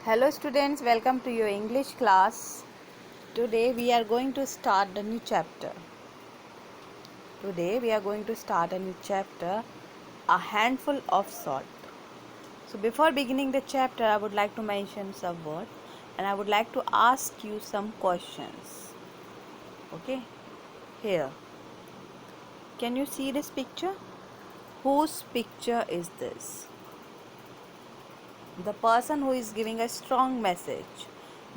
Hello students, welcome to your English class. Today we are going to start the new chapter. A handful of salt. So before beginning the chapter, I would like to mention some words and I would like to ask you some questions. Okay, here. Can you see this picture? Whose picture is this? The person who is giving a strong message.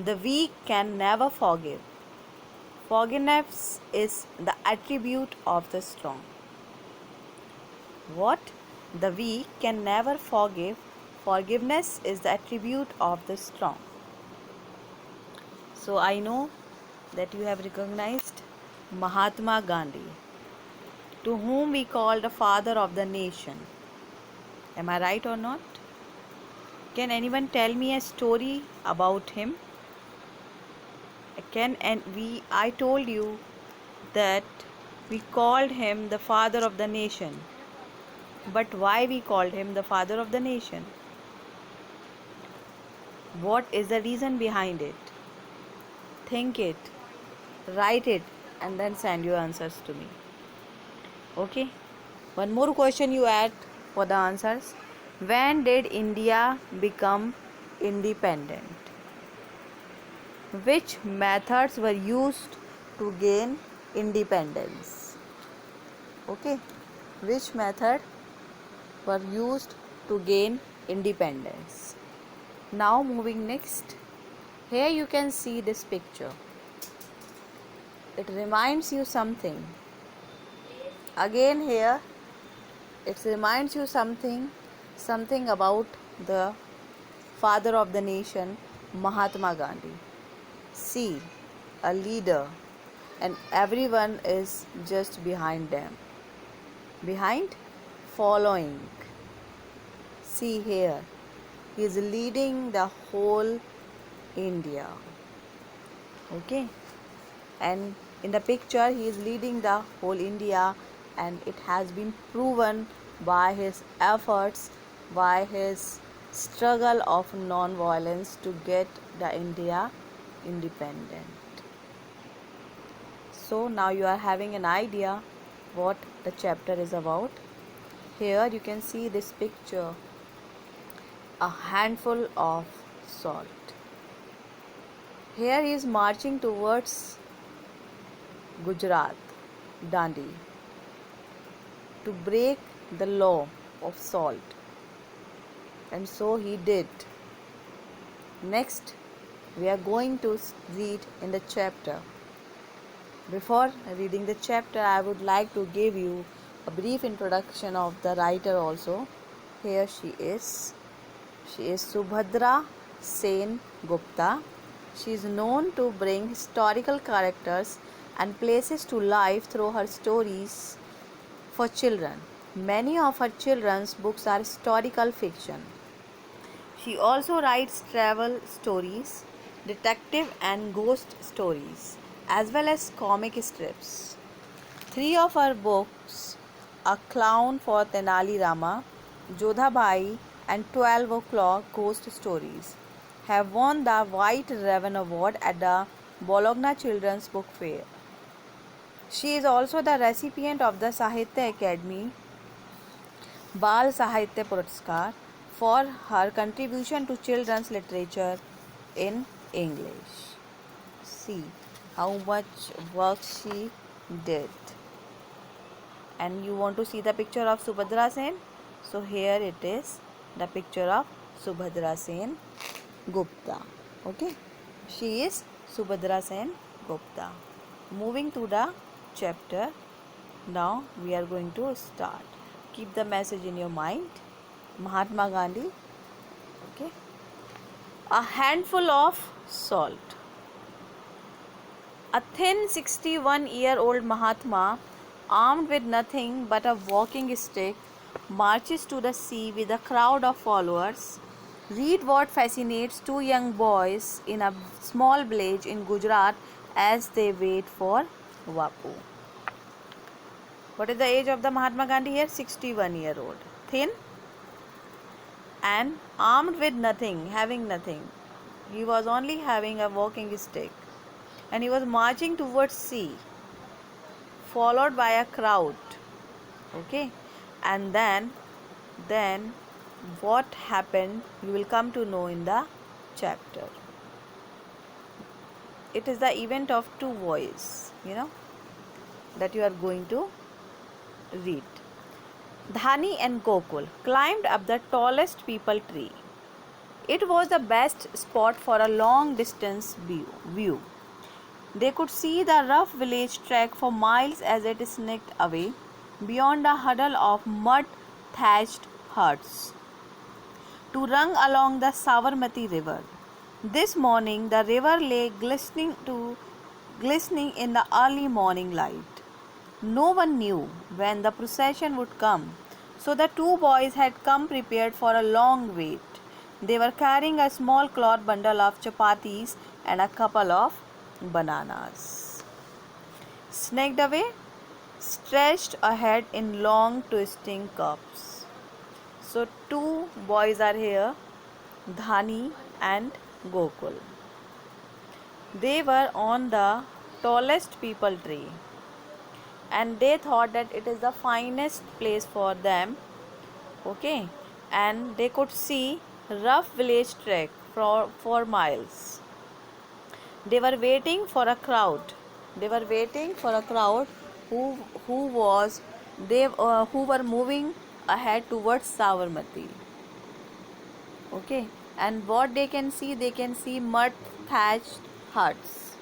The weak can never forgive. Forgiveness is the attribute of the strong. What? The weak can never forgive. Forgiveness is the attribute of the strong. So I know that you have recognized Mahatma Gandhi, to whom we call the father of the nation. Am I right or not? Can anyone tell me a story about him? I told you that we called him the father of the nation. But why we called him the father of the nation? What is the reason behind it? Think it, write it, and then send your answers to me. Okay? One more question you add for the answers. When did India become independent? Which methods were used to gain independence? Okay? Which method were used to gain independence? Now moving next. Here you can see this picture. It reminds you something. Again here it reminds you something about the father of the nation, Mahatma Gandhi. See, a leader, and everyone is just behind them. Behind, following. See here, he is leading the whole India. Okay, and in the picture he is leading the whole India, and it has been proven by his efforts, by his struggle of non-violence to get the India independent. So now you are having an idea what the chapter is about. Here you can see this picture, a handful of salt. Here he is marching towards Gujarat, Dandi, to break the law of salt. And so he did. Next, we are going to read in the chapter. Before reading the chapter, I would like to give you a brief introduction of the writer also. Here she is. She is Subhadra Sen Gupta. She is known to bring historical characters and places to life through her stories for children. Many of her children's books are historical fiction. She also writes travel stories, detective and ghost stories, as well as comic strips. 3 of her books, A Clown for Tenali Rama, Jodha Bhai, and 12 O'Clock Ghost Stories, have won the White Raven Award at the Bologna Children's Book Fair. She is also the recipient of the Sahitya Academy Bal Sahitya Puraskar for her contribution to children's literature in English. See how much work she did. And you want to see the picture of Subhadra Sen? So here it is, the picture of Subhadra Sen Gupta. Okay, she is Subhadra Sen Gupta. Moving to the chapter. Now we are going to start. Keep the message in your mind. Mahatma Gandhi. Okay. A handful of salt. A thin 61-year-old Mahatma, armed with nothing but a walking stick, marches to the sea with a crowd of followers. Read what fascinates 2 young boys in a small village in Gujarat as they wait for Vapu. What is the age of the Mahatma Gandhi here? 61-year-old. Thin and armed with nothing, having nothing. He was only having a walking stick, and he was marching towards sea, followed by a crowd. Okay, and then what happened, you will come to know in the chapter. It is the event of two boys, that you are going to read. Dhani and Gokul climbed up the tallest peepal tree. It was the best spot for a long distance view. They could see the rough village track for miles as it sneaked away beyond a huddle of mud thatched huts to run along the Savarmati river. This morning the river lay glistening in the early morning light. No one knew when the procession would come, so the two boys had come prepared for a long wait. They were carrying a small cloth bundle of chapatis and a couple of bananas. Snaked away, stretched ahead in long twisting cups. So two boys are here, Dhani and Gokul. They were on the tallest peepal tree, and they thought that it is the finest place for them. Okay, and they could see rough village track for miles. They were waiting for a crowd. They were waiting for a crowd who was they who were moving ahead towards Savarmati. Okay, and what they can see mud thatched huts.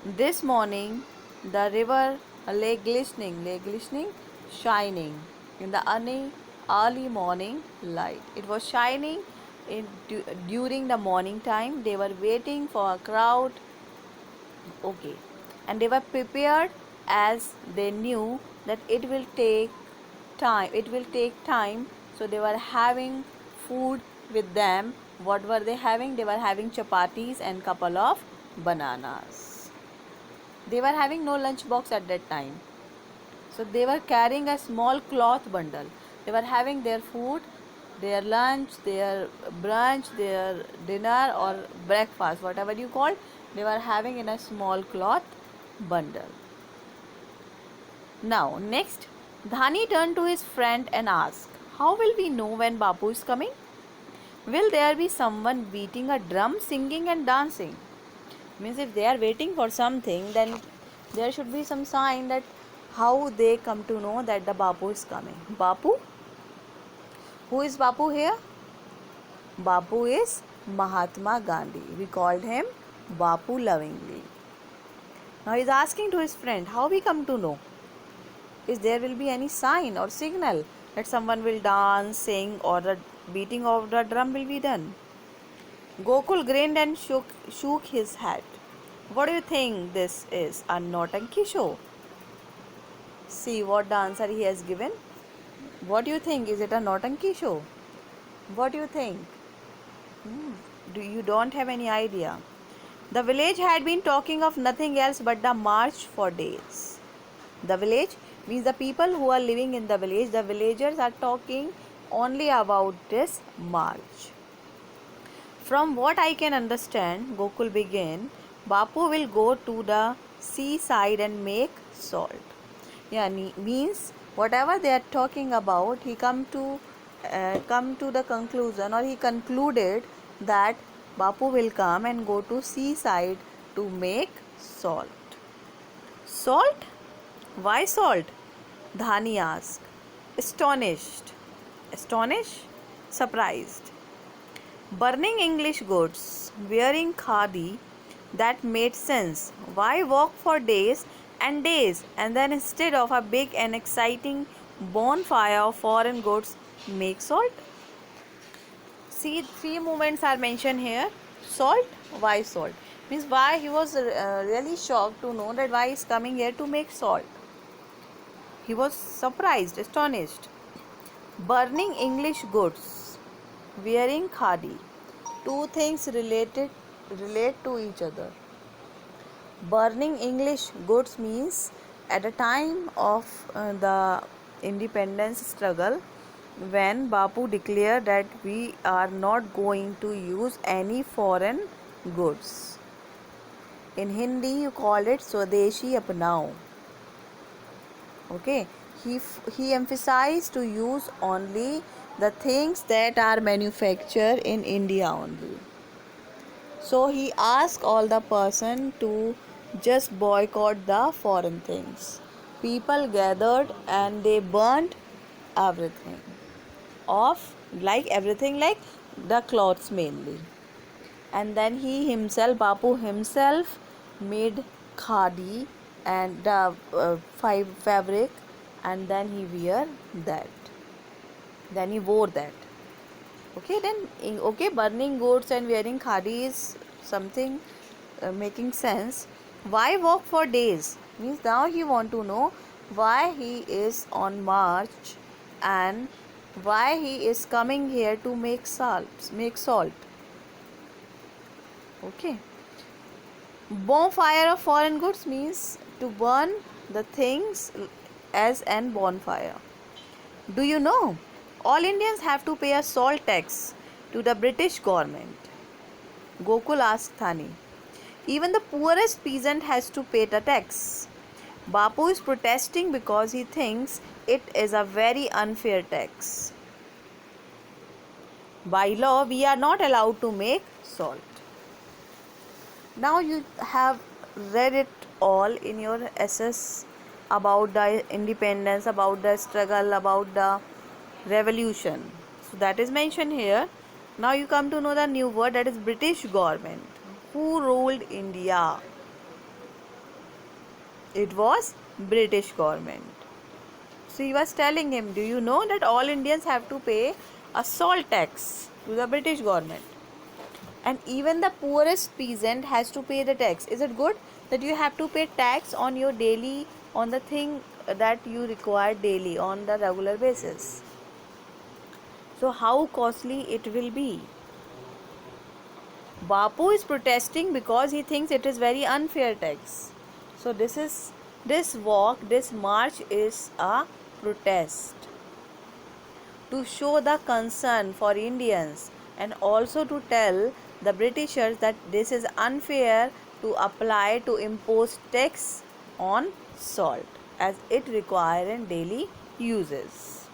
This morning the river lay glistening, shining in the early morning light. It was shining during the morning time. They were waiting for a crowd. Okay, and they were prepared as they knew that it will take time. So they were having food with them. What were they having? They were having chapatis and couple of bananas. They were having no lunch box at that time, so they were carrying a small cloth bundle. They were having their food, their lunch, their brunch, their dinner or breakfast, whatever you call, they were having in a small cloth bundle. Now next, Dhani turned to his friend and asked, "How will we know when Bapu is coming? Will there be someone beating a drum, singing and dancing?" Means if they are waiting for something, then there should be some sign that how they come to know that the Bapu is coming. Bapu? Who is Bapu here? Bapu is Mahatma Gandhi. We called him Bapu lovingly. Now he is asking to his friend, how we come to know? Is there will be any sign or signal that someone will dance, sing, or the beating of the drum will be done? Gokul grinned and shook his head. What do you think this is? A Nautanki show? See what the answer he has given. What do you think? Is it a Nautanki show? What do you think? You don't have any idea. The village had been talking of nothing else but the march for days. The village means the people who are living in the village. The villagers are talking only about this march. From what I can understand, Gokul began, Bapu will go to the seaside and make salt. Yeah, means whatever they are talking about, he come to the conclusion, or he concluded that Bapu will come and go to seaside to make salt. Salt? Why salt? Dhani asked. Astonished. Astonished? Surprised. Burning English goods, wearing khadi, that made sense. Why walk for days and days and then instead of a big and exciting bonfire of foreign goods, make salt? See, 3 moments are mentioned here. Salt? Why salt? Means why he was really shocked to know that why he is coming here to make salt. He was surprised, astonished. Burning English goods, wearing khadi. Two things relate to each other. Burning English goods means at the time of the independence struggle, when Bapu declared that we are not going to use any foreign goods. In Hindi, you call it Swadeshi Apnao. Okay, he emphasized to use only the things that are manufactured in India only. So he asked all the person to just boycott the foreign things. People gathered and they burnt everything off, like everything, like the clothes mainly. And then he himself, Bapu himself, made khadi and the fabric, and then he wear that. Then he wore that. Okay, then okay, burning goods and wearing khadi is something making sense. Why walk for days? Means now he want to know why he is on march and why he is coming here to make salt. Okay. Bonfire of foreign goods means to burn the things as an bonfire. Do you know? All Indians have to pay a salt tax to the British government. Gokul asked Thani. Even the poorest peasant has to pay the tax. Bapu is protesting because he thinks it is a very unfair tax. By law, we are not allowed to make salt. Now you have read it all in your essays about the independence, about the struggle, about the revolution. So that is mentioned here. Now you come to know the new word, that is British government. Who ruled India? It was British government. So he was telling him, do you know that all Indians have to pay a salt tax to the British government? And even the poorest peasant has to pay the tax. Is it good that you have to pay tax on your daily, on the thing that you require daily on the regular basis? So how costly it will be? Bapu is protesting because he thinks it is very unfair tax. So this march is a protest to show the concern for Indians and also to tell the Britishers that this is unfair to apply to impose tax on salt as it requires in daily uses.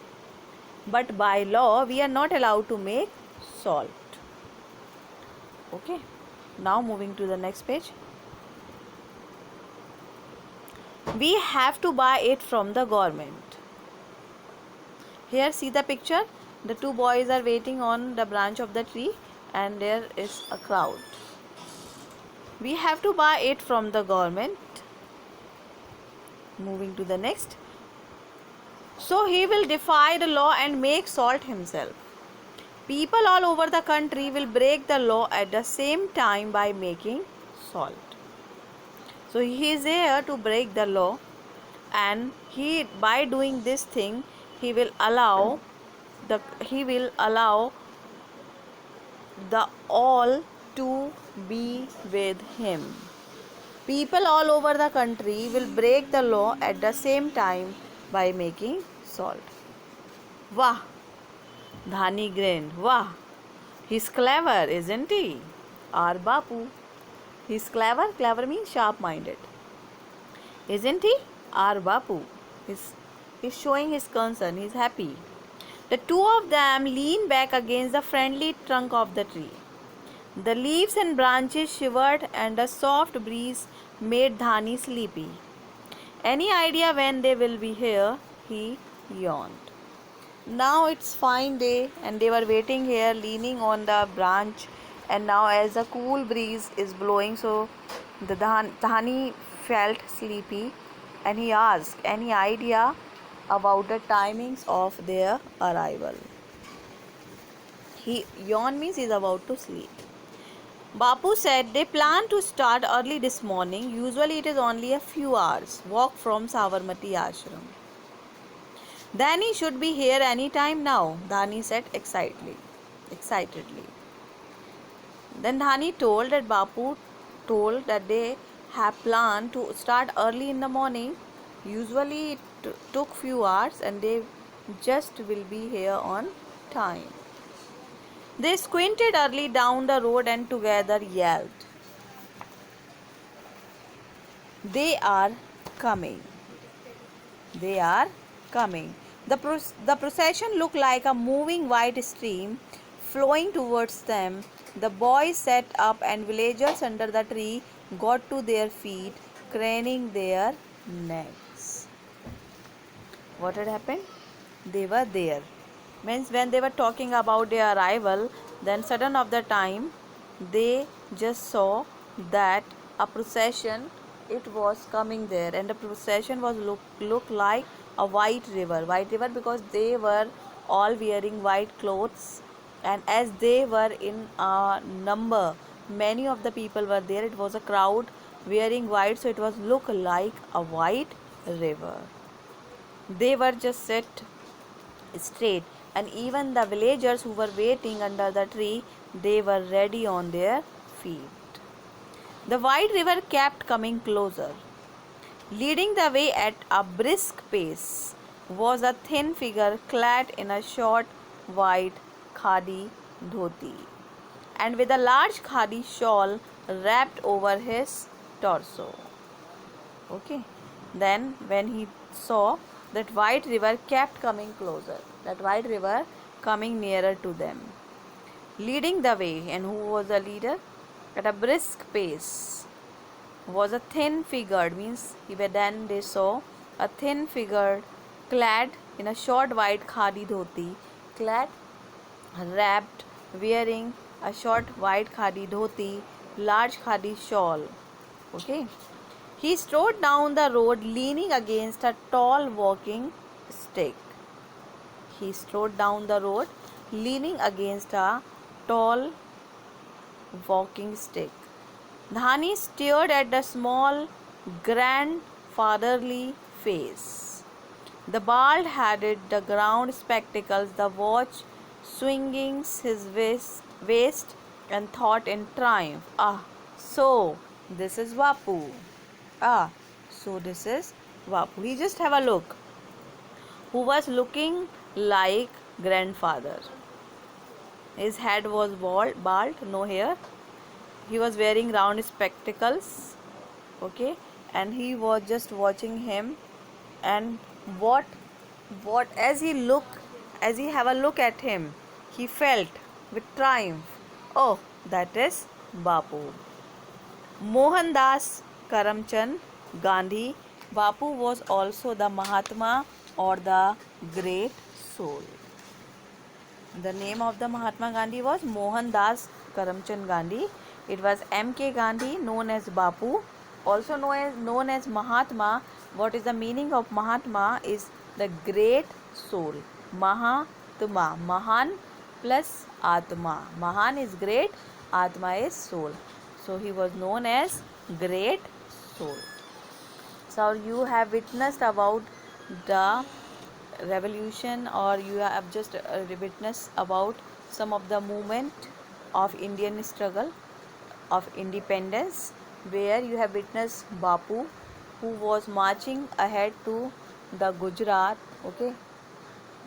But by law we are not allowed to make salt. Okay, now moving to the next page. We have to buy it from the government. Here see the picture. The two boys are waiting on the branch of the tree and there is a crowd. We have to buy it from the government. Moving to the next. So he will defy the law and make salt himself. People all over the country will break the law at the same time by making salt. So he is here to break the law, and by doing this thing he will allow the all to be with him. People all over the country will break the law at the same time by making salt. Wah! Dhani grinned. Wah! He's clever, isn't he? Our Bapu. He's clever. Clever means sharp-minded. Isn't he? Our Bapu. He's showing his concern. He's happy. The two of them leaned back against the friendly trunk of the tree. The leaves and branches shivered and a soft breeze made Dhani sleepy. Any idea when they will be here? He yawned. Now it's fine day and they were waiting here leaning on the branch, and now as a cool breeze is blowing, so the Dhani felt sleepy and he asked any idea about the timings of their arrival. He yawned means he is about to sleep. Bapu said they plan to start early this morning. Usually it is only a few hours walk from Sabarmati ashram. Dhani should be here any time now, Dhani said excitedly. Then Dhani told that Bapu told that they have planned to start early in the morning. Usually it took few hours and they just will be here on time. They squinted early down the road and together yelled, "They are coming! They are coming!" The procession looked like a moving white stream flowing towards them. The boys sat up and villagers under the tree got to their feet, craning their necks. What had happened? They were there. Means when they were talking about their arrival, then sudden of the time they just saw that a procession it was coming there, and the procession was look like a white river because they were all wearing white clothes, and as they were in a number, many of the people were there. It was a crowd wearing white, so it was look like a white river. They were just set straight, and even the villagers who were waiting under the tree, they were ready on their feet. The white river kept coming closer. Leading the way at a brisk pace was a thin figure clad in a short white khadi dhoti and with a large khadi shawl wrapped over his torso. Okay. Then when he saw that white river kept coming closer, that white river coming nearer to them, leading the way. And who was the leader? At a brisk pace was a thin figured, means then they saw a thin figured clad in a short white khadi dhoti, clad, wrapped, wearing a short white khadi dhoti, large khadi shawl. Okay. He strode down the road leaning against a tall walking stick. He strode down the road leaning against a tall walking stick. Dhani stared at the small, grandfatherly face. The bald-headed, the ground spectacles, the watch swinging his waist, and thought in triumph, "Ah, so this is Vapu. Ah, so this is Vapu." He just have a look. Who was looking like grandfather. His head was bald, no hair. He was wearing round spectacles. Okay, and he was just watching him. And what as he have a look at him, he felt with triumph. Oh, that is Bapu. Mohandas Karamchand Gandhi. Bapu was also the Mahatma or the great soul. The name of the Mahatma Gandhi was Mohandas Karamchand Gandhi. It was M.K. Gandhi, known as Bapu, also known as Mahatma. What is the meaning of Mahatma? Is the great soul. Mahatma, Mahan plus Atma. Mahan is great, Atma is soul. So he was known as great soul. So you have witnessed about the revolution, or you have just witnessed about some of the movement of Indian struggle of independence, where you have witnessed Bapu, who was marching ahead to the Gujarat, okay,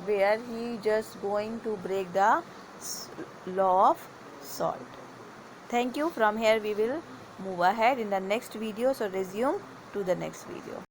where he just going to break the law of salt. Thank you. From here we will move ahead in the next video, so resume to the next video.